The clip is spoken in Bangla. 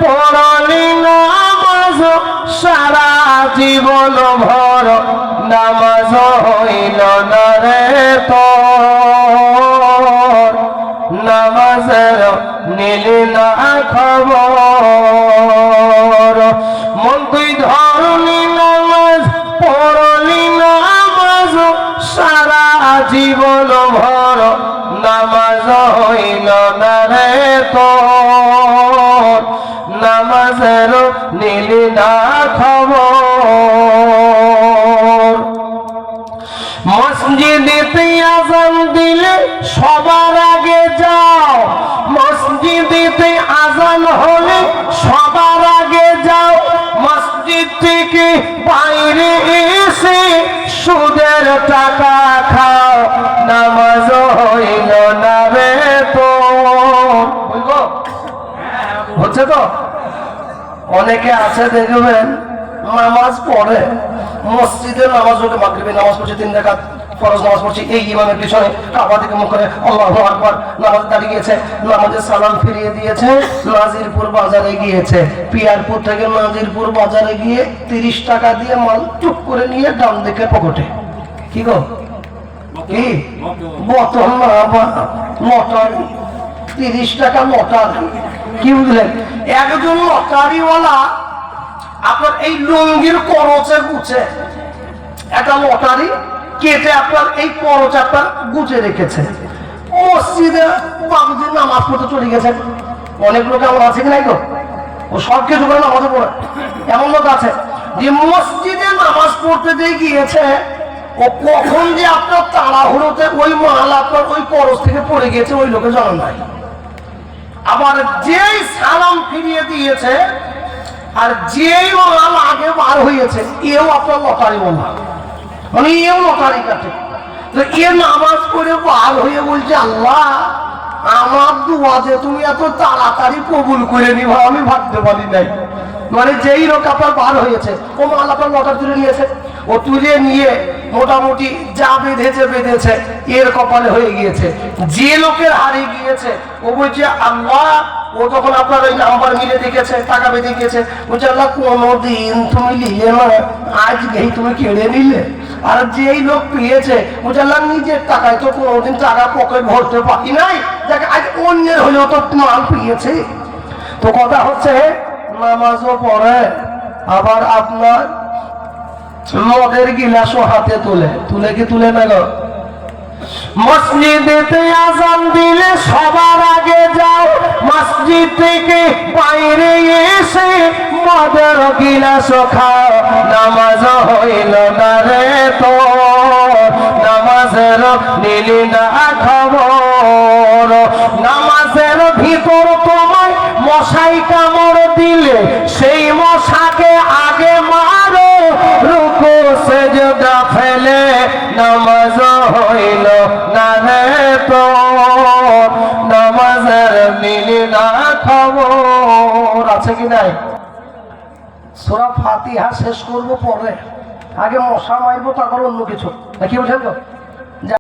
পড়লি নামাজ সারা জীবন ভর নামাজ হইল না রে তোর নামাজের নিলি না খবর মন তুই ধরলি নামাজ পড়লি নামাজ সারা জীবন ভর নামাজ হইল না রে তোর নামাজের নিলি না খবর মসজিদেতে আযান দিলে সবার আগে যাও মসজিদেতে আযান হলে সবার আগে যাও মসজিদ থেকে বাইরে এসে সুদের টাকা খাও নামাজ হইল না রে তোর বলবো হচ্ছে তো অনেকে আছে দেখবেন নামাজ পড়ে মসজিদে নামাজ পড়ে মাগরিবে নামাজ পড়ছে 3 রাকাত ফরজ নামাজ পড়ছে এই ইমামের পিছনে কাবা থেকে মুখ করে আল্লাহু আকবার নামাজ দাঁড়িয়ে গিয়েছে নামাজের সালাম ফিরিয়ে দিয়েছে নাজিরপুর বাজারে গিয়েছে পিয়ারপুর থেকে নাজিরপুর বাজারে গিয়ে 30 টাকা দিয়ে মাল চুপ করে নিয়ে ডান দিকে পকেটে কি গো কি বোতল না মোটর 30 টাকা মোটর কি বুঝলেন একজন লটারিওয়ালা আপনার এই লুঙ্গির করচে গুছে একটা লটারি কেটে আপনার এই করচে আপনার গুছে রেখেছে মসজিদে বাবুজি নামাজ পড়তে চলে গেছে অনেক লোক এমন আছে কি নাই গো ও সব কিছু করে নামাজ পড়ে এমন লোক আছে যে মসজিদে নামাজ পড়তে যে গিয়েছে ও কখন যে আপনার তাড়াহুড়োতে ওই মাল আপনার ওই করচ থেকে পড়ে গিয়েছে ওই লোকে জানা নাই আবার যেই সালাম ফিরিয়ে দিয়েছে আর যেই মাল আগে বার হয়েছে এও আপনার লটারি বলা মানে এও লটারি কাটে তো এ নামাজ পড়ে বার হয়ে বলছে আল্লাহ আমার দোয়া যে তুমি এত তাড়াতাড়ি কবুল করে নিবা আমি ভাবতে পারি নাই মানে যেই লোক আপনার বার হয়েছে ও মাল আপনার লটারি তুলে নিয়েছে ও তুলে নিয়ে মোটামুটি যা বেঁধেছে এর কপালে হয়ে গিয়েছে যে লোকের হারিয়ে গিয়েছে ও বলছে আল্লাহ ও তখন আপনার ওই নাম্বার মিলে দেখেছে টাকা বেঁধে গিয়েছে বলছে আল্লাহ কোনোদিন তুমি নিলে না আজকেই তুমি কেড়ে নিলে আর যেই লোক পেয়েছে বলছে আল্লাহ নিজের টাকায় তো কোনোদিন টাকা পকেট ভরতে পারি নাই যাকে আজ অন্যের হলেও তো মাল পেয়েছে তো কথা হচ্ছে নামাজও পড়ে আবার আপনার মদের গিলাসও হাতে তুলে কি তুলে না গো মসজিদেতে আযান দিলে সবার আগে যাও মসজিদ থেকে বাইরে এসে মদের গিলাস খাও নামাজ হইল না রে তোর নামাজের নিলি না খবর নামাজের ভিতর তোমায় মশাই কামড় দিলে সেই মশাকে আগে মারো রুকু সেজদা ফেলে নামাজ হইল না রে তোর নামাজের মিলি না খবর আছে কি নাই সূরা ফাতিহা শেষ করবো পরে আগে মশা মারবো তারপর অন্য কিছু কি বলছেন তো